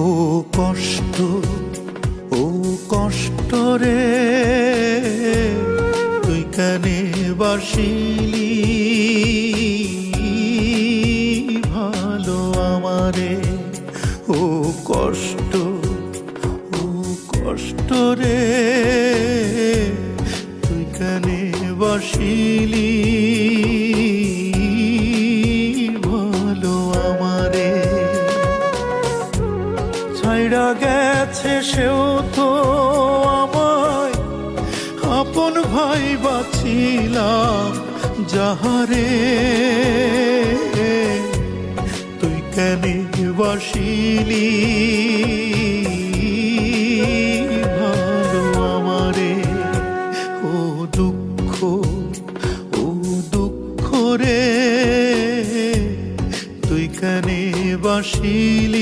ও কষ্ট, ও কষ্ট রে, তুই কানে বাসিলি ভালো আমারে। ও কষ্ট, ও কষ্ট রে, তুই কানে বাসিলি ভালো আমারে। ছাইড়া গেছে সেও তো আমায়, আপন ভাই বাছিলাম যাহারে, তুই কেনে বাসিলি ভালো আমারে। ও দুঃখ, ও দুঃখ রে, তুই কেনে বাসিলি